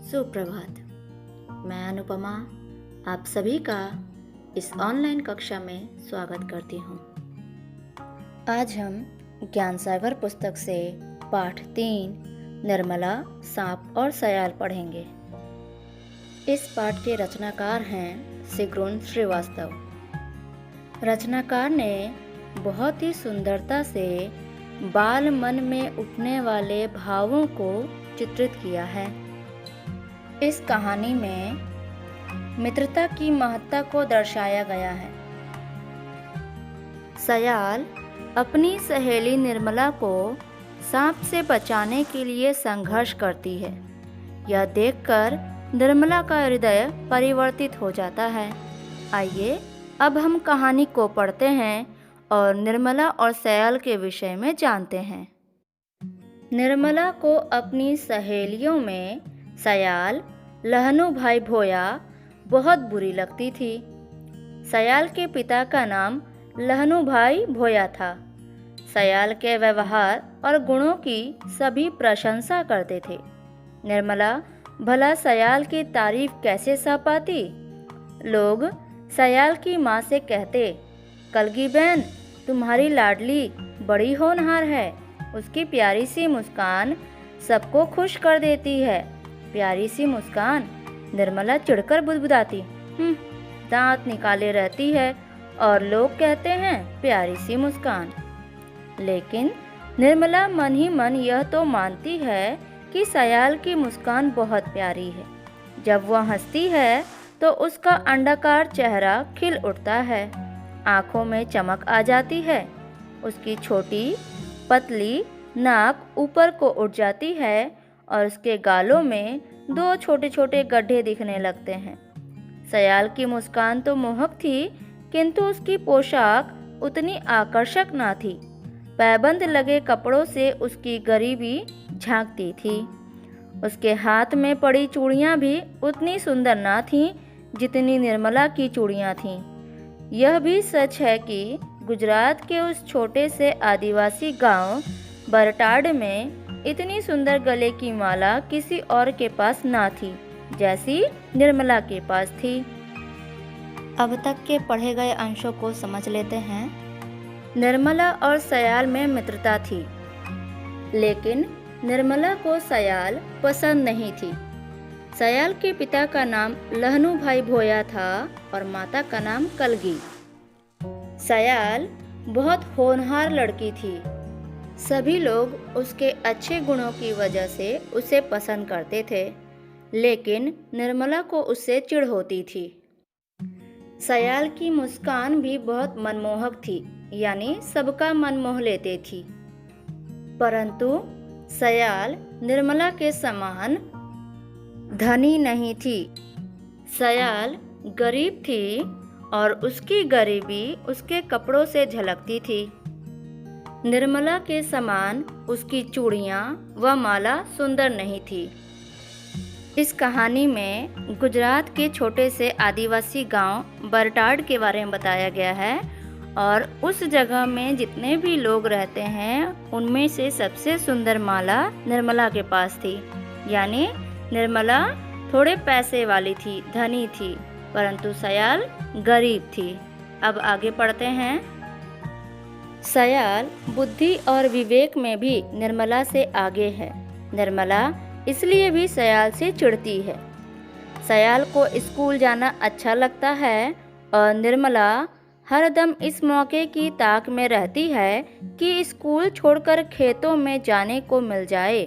सुप्रभात। मैं अनुपमा आप सभी का इस ऑनलाइन कक्षा में स्वागत करती हूँ। आज हम ज्ञान सागर पुस्तक से पाठ 3 निर्मला, सांप और सयाल पढ़ेंगे। इस पाठ के रचनाकार हैं सिग्रुन श्रीवास्तव। रचनाकार ने बहुत ही सुंदरता से बाल मन में उठने वाले भावों को चित्रित किया है। इस कहानी में मित्रता की महत्ता को दर्शाया गया है। सयाल अपनी सहेली निर्मला को सांप से बचाने के लिए संघर्ष करती है। यह देखकर निर्मला का हृदय परिवर्तित हो जाता है। आइए अब हम कहानी को पढ़ते हैं और निर्मला और सयाल के विषय में जानते हैं। निर्मला को अपनी सहेलियों में सयाल, लहनू भाई भोया बहुत बुरी लगती थी। सयाल के पिता का नाम लहनू भाई भोया था। सयाल के व्यवहार और गुणों की सभी प्रशंसा करते थे। निर्मला भला सयाल की तारीफ कैसे सह पाती? लोग सयाल की माँ से कहते, कलगी बहन तुम्हारी लाडली बड़ी होनहार है। उसकी प्यारी सी मुस्कान सबको खुश कर देती है। प्यारी सी मुस्कान। निर्मला चिढ़कर बुदबुदाती, दांत निकाले रहती है और लोग कहते हैं प्यारी सी मुस्कान। लेकिन निर्मला मन ही मन यह तो मानती है कि सयाल की मुस्कान बहुत प्यारी है। जब वह हंसती है तो उसका अंडाकार चेहरा खिल उठता है, आंखों में चमक आ जाती है। उसकी छोटी पतली नाक ऊपर को उठ जाती है और उसके गालों में 2 छोटे छोटे गड्ढे दिखने लगते हैं। सयाल की मुस्कान तो मोहक थी, किंतु उसकी पोशाक उतनी आकर्षक ना थी। पैबंद लगे कपड़ों से उसकी गरीबी झांकती थी। उसके हाथ में पड़ी चूड़ियाँ भी उतनी सुंदर ना थीं जितनी निर्मला की चूड़ियाँ थीं। यह भी सच है कि गुजरात के उस छोटे से आदिवासी गांव बरटाड में इतनी सुंदर गले की माला किसी और के पास ना थी जैसी निर्मला के पास थी। अब तक के पढ़े गए अंशों को समझ लेते हैं। निर्मला और सयाल में मित्रता थी, लेकिन निर्मला को सयाल पसंद नहीं थी। सयाल के पिता का नाम लहनू भाई भोया था और माता का नाम कलगी। सयाल बहुत होनहार लड़की थी। सभी लोग उसके अच्छे गुणों की वजह से उसे पसंद करते थे, लेकिन निर्मला को उससे चिढ़ होती थी। सयाल की मुस्कान भी बहुत मनमोहक थी, यानी सबका मन मोह लेती थी। परंतु सयाल निर्मला के समान धनी नहीं थी। सयाल गरीब थी और उसकी गरीबी उसके कपड़ों से झलकती थी। निर्मला के समान उसकी चूड़ियाँ व माला सुंदर नहीं थी। इस कहानी में गुजरात के छोटे से आदिवासी गांव बरटाड के बारे में बताया गया है और उस जगह में जितने भी लोग रहते हैं उनमें से सबसे सुंदर माला निर्मला के पास थी। यानी निर्मला थोड़े पैसे वाली थी, धनी थी, परंतु सयाल गरीब थी। अब आगे पढ़ते हैं। सयाल बुद्धि और विवेक में भी निर्मला से आगे है। निर्मला इसलिए भी सयाल से चिढ़ती है। सयाल को स्कूल जाना अच्छा लगता है और निर्मला हरदम इस मौके की ताक में रहती है कि स्कूल छोड़कर खेतों में जाने को मिल जाए।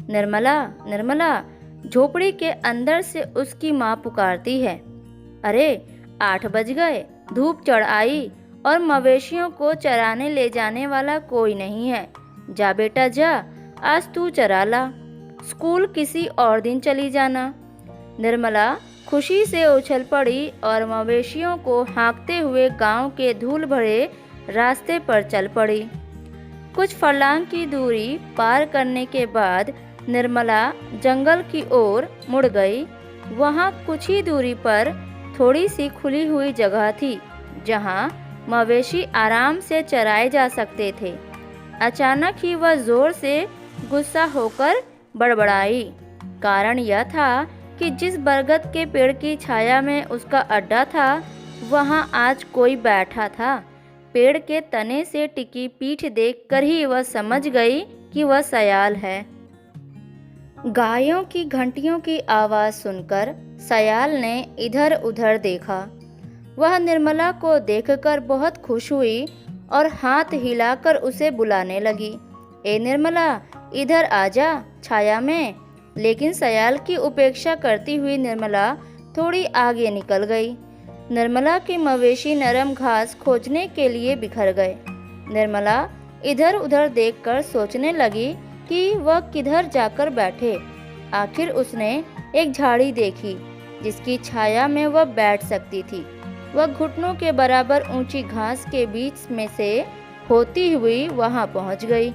निर्मला निर्मला झोपड़ी के अंदर से उसकी माँ पुकारती है, अरे 8 बज गए, धूप चढ़ आई और मवेशियों को चराने ले जाने वाला कोई नहीं है। जा बेटा जा, आज तू चरा ला, स्कूल किसी और दिन चली जाना। निर्मला खुशी से उछल पड़ी और मवेशियों को हाँकते हुए गांव के धूल भरे रास्ते पर चल पड़ी। कुछ फरलांग की दूरी पार करने के बाद निर्मला जंगल की ओर मुड़ गई। वहाँ कुछ ही दूरी पर थोड़ी सी खुली हुई जगह थी जहाँ मवेशी आराम से चराए जा सकते थे। अचानक ही वह जोर से गुस्सा होकर बड़बड़ाई, कारण यह था कि जिस बरगद के पेड़ की छाया में उसका अड्डा था, वहां आज कोई बैठा था। पेड़ के तने से टिकी पीठ देखकर ही वह समझ गई कि वह सयाल है। गायों की घंटियों की आवाज़ सुनकर सयाल ने इधर उधर देखा। वह निर्मला को देखकर बहुत खुश हुई और हाथ हिलाकर उसे बुलाने लगी, ए निर्मला, इधर आजा छाया में। लेकिन सयाल की उपेक्षा करती हुई निर्मला थोड़ी आगे निकल गई। निर्मला के मवेशी नरम घास खोजने के लिए बिखर गए। निर्मला इधर उधर देखकर सोचने लगी कि वह किधर जाकर बैठे। आखिर उसने एक झाड़ी देखी जिसकी छाया में वह बैठ सकती थी। वह घुटनों के बराबर ऊंची घास के बीच में से होती हुई वहां पहुंच गई।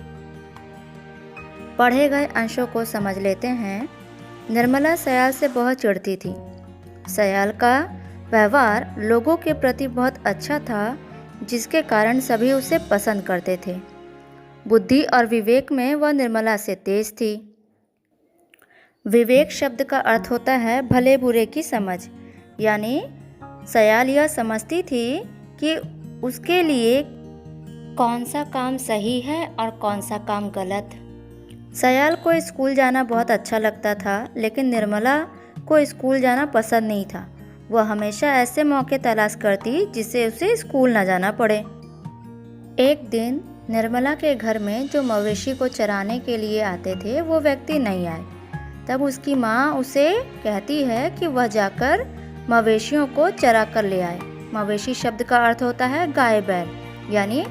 पढ़े गए अंशों को समझ लेते हैं। निर्मला सयाल से बहुत चिढ़ती थी। सयाल का व्यवहार लोगों के प्रति बहुत अच्छा था, जिसके कारण सभी उसे पसंद करते थे। बुद्धि और विवेक में वह निर्मला से तेज थी। विवेक शब्द का अर्थ होता है भले बुरे की समझ, यानी सयाल यह समझती थी कि उसके लिए कौन सा काम सही है और कौन सा काम गलत। सयाल को स्कूल जाना बहुत अच्छा लगता था, लेकिन निर्मला को स्कूल जाना पसंद नहीं था। वह हमेशा ऐसे मौके तलाश करती जिससे उसे स्कूल न जाना पड़े। एक दिन निर्मला के घर में जो मवेशी को चराने के लिए आते थे वो व्यक्ति नहीं आए। तब उसकी माँ उसे कहती है कि वह जाकर मवेशियों को चरा कर ले आए। मवेशी शब्द का अर्थ होता है गाय बैल, यानी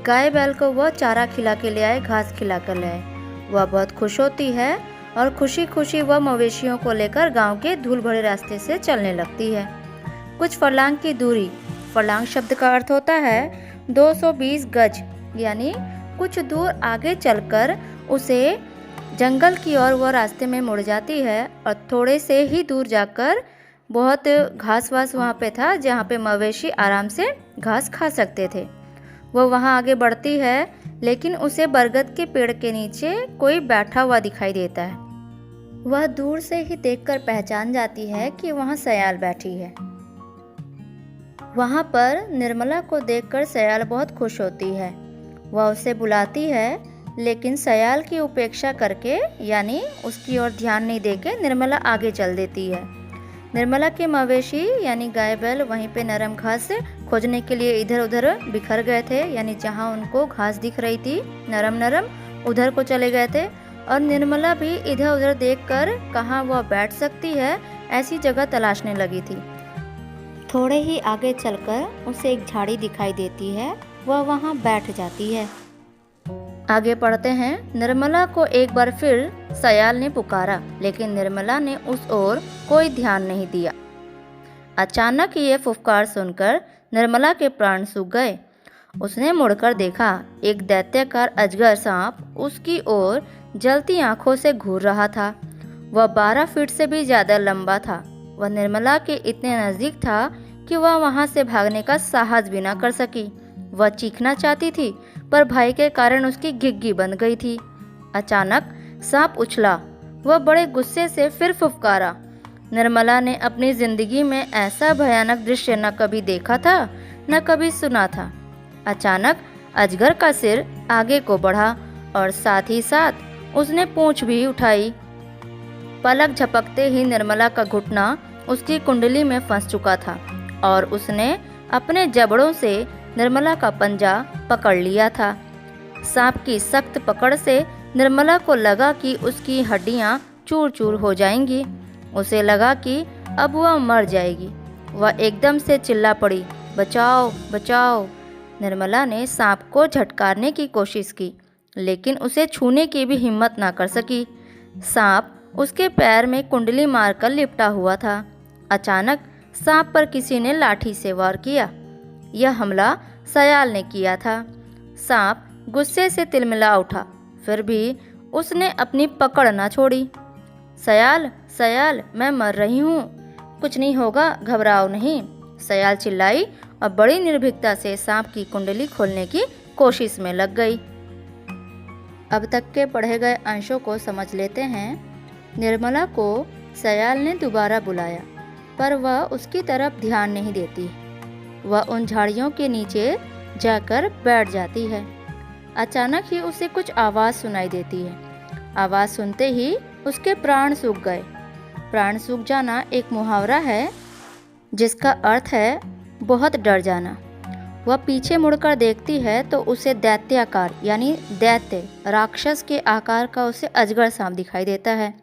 गाय बैल को वह चारा खिला के ले आए, घास खिला कर ले आए। वह बहुत खुश होती है और खुशी खुशी वह मवेशियों को लेकर गांव के धूल भरे रास्ते से चलने लगती है। कुछ फरलांग की दूरी, फरलांग शब्द का अर्थ होता है 220 गज, यानी कुछ दूर आगे चलकर उसे जंगल की ओर वह रास्ते में मुड़ जाती है और थोड़े से ही दूर जाकर बहुत घास वास वहाँ पे था जहाँ पे मवेशी आराम से घास खा सकते थे। वह वहाँ आगे बढ़ती है, लेकिन उसे बरगद के पेड़ के नीचे कोई बैठा हुआ दिखाई देता है। वह दूर से ही देखकर पहचान जाती है कि वहाँ सयाल बैठी है। वहाँ पर निर्मला को देखकर सयाल बहुत खुश होती है। वह उसे बुलाती है, लेकिन सयाल की उपेक्षा करके, यानी उसकी ओर ध्यान नहीं देके निर्मला आगे चल देती है। निर्मला के मवेशी यानी गाय बैल वहीं पे नरम घास खोजने के लिए इधर उधर बिखर गए थे, यानी जहाँ उनको घास दिख रही थी नरम नरम उधर को चले गए थे। और निर्मला भी इधर उधर देखकर कहाँ वह बैठ सकती है ऐसी जगह तलाशने लगी थी। थोड़े ही आगे चलकर उसे एक झाड़ी दिखाई देती है, वह वहाँ बैठ जाती है। आगे पढ़ते हैं। निर्मला को एक बार फिर सयाल ने पुकारा, लेकिन निर्मला ने उस ओर कोई ध्यान नहीं दिया। अचानक ये फुफकार सुनकर निर्मला के प्राण सूख गए। उसने मुड़कर देखा, एक दैत्याकार अजगर सांप उसकी ओर जलती आंखों से घूर रहा था। वह 12 फीट से भी ज्यादा लंबा था। वह निर्मला के इतने नजदीक था कि वह वहां से भागने का साहस भी न कर सकी। वह चीखना चाहती थी, पर भय के कारण उसकी घिघी बंद गई थी। अचानक सांप उछला। वह बड़े गुस्से से फिर फुफकारा। निर्मला ने अपनी जिंदगी में ऐसा भयानक दृश्य न कभी देखा था, न कभी सुना था। अचानक अजगर का सिर आगे को बढ़ा और साथ ही साथ उसने पूंछ भी उठाई। पलक झपकते ही निर्मला का घुटना उसकी कुंडली में फंस चुका था और उसने अपने जबड़ों से निर्मला का पंजा पकड़ लिया था। सांप की सख्त पकड़ से निर्मला को लगा कि उसकी हड्डियां चूर चूर हो जाएंगी। उसे लगा कि अब वह मर जाएगी। वह एकदम से चिल्ला पड़ी, बचाओ बचाओ। निर्मला ने सांप को झटकारने की कोशिश की, लेकिन उसे छूने की भी हिम्मत ना कर सकी। सांप उसके पैर में कुंडली मारकर लिपटा हुआ था। अचानक सांप पर किसी ने लाठी से वार किया। यह हमला सयाल ने किया था। सांप गुस्से से तिलमिला उठा, फिर भी उसने अपनी पकड़ ना छोड़ी। सयाल सयाल, मैं मर रही हूँ, कुछ नहीं होगा, घबराओ नहीं। सयाल चिल्लाई और बड़ी निर्भीकता से सांप की कुंडली खोलने की कोशिश में लग गई। अब तक के पढ़े गए अंशों को समझ लेते हैं। निर्मला को सयाल ने दोबारा बुलाया, पर वह उसकी तरफ ध्यान नहीं देती। वह उन झाड़ियों के नीचे जाकर बैठ जाती है। अचानक ही उसे कुछ आवाज़ सुनाई देती है। आवाज़ सुनते ही उसके प्राण सूख गए। प्राण सूख जाना एक मुहावरा है जिसका अर्थ है बहुत डर जाना। वह पीछे मुड़कर देखती है तो उसे दैत्याकार यानी दैत्य राक्षस के आकार का उसे अजगर सांप दिखाई देता है,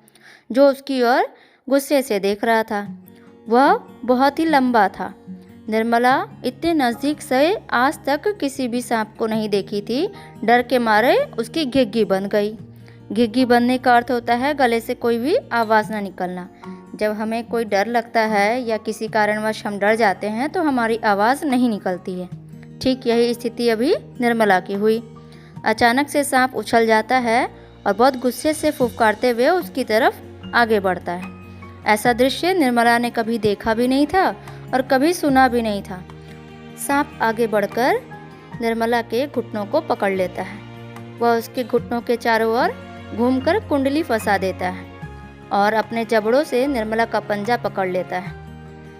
जो उसकी ओर गुस्से से देख रहा था। वह बहुत ही लंबा था। निर्मला इतने नज़दीक से आज तक किसी भी सांप को नहीं देखी थी। डर के मारे उसकी घिघी बन गई। घिघी बनने का अर्थ होता है गले से कोई भी आवाज़ ना निकलना। जब हमें कोई डर लगता है या किसी कारणवश हम डर जाते हैं तो हमारी आवाज़ नहीं निकलती है। ठीक यही स्थिति अभी निर्मला की हुई। अचानक से सांप उछल जाता है और बहुत गुस्से से फुफकारते हुए उसकी तरफ आगे बढ़ता है। ऐसा दृश्य निर्मला ने कभी देखा भी नहीं था और कभी सुना भी नहीं था। सांप आगे बढ़कर निर्मला के घुटनों को पकड़ लेता है। वह उसके घुटनों के चारों ओर घूमकर कुंडली फंसा देता है और अपने जबड़ों से निर्मला का पंजा पकड़ लेता है।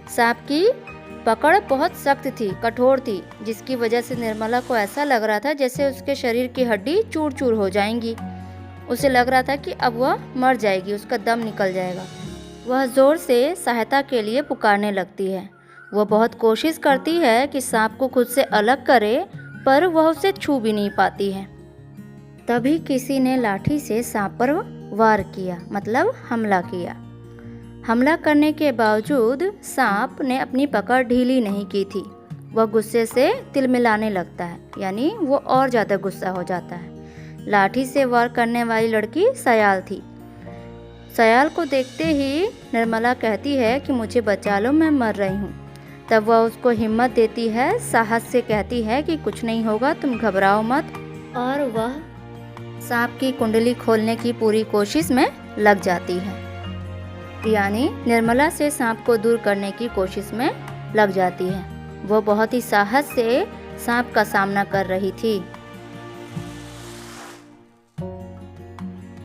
सांप की पकड़ बहुत सख्त थी, कठोर थी, जिसकी वजह से निर्मला को ऐसा लग रहा था जैसे उसके शरीर की हड्डी चूर चूर हो जाएंगी। उसे लग रहा था कि अब वह मर जाएगी, उसका दम निकल जाएगा। वह ज़ोर से सहायता के लिए पुकारने लगती है। वह बहुत कोशिश करती है कि सांप को खुद से अलग करे, पर वह उसे छू भी नहीं पाती है। तभी किसी ने लाठी से सांप पर वार किया, मतलब हमला किया। हमला करने के बावजूद सांप ने अपनी पकड़ ढीली नहीं की थी। वह गुस्से से तिलमिलाने लगता है, यानी वो और ज़्यादा गुस्सा हो जाता है। लाठी से वार करने वाली लड़की सयाल थी। सयाल को देखते ही निर्मला कहती है कि मुझे बचा लो, मैं मर रही हूँ। तब वह उसको हिम्मत देती है, साहस से कहती है कि कुछ नहीं होगा, तुम घबराओ मत। और वह सांप की कुंडली खोलने की पूरी कोशिश में लग जाती है, यानी निर्मला से सांप को दूर करने की कोशिश में लग जाती है। वो बहुत ही साहस से सांप का सामना कर रही थी।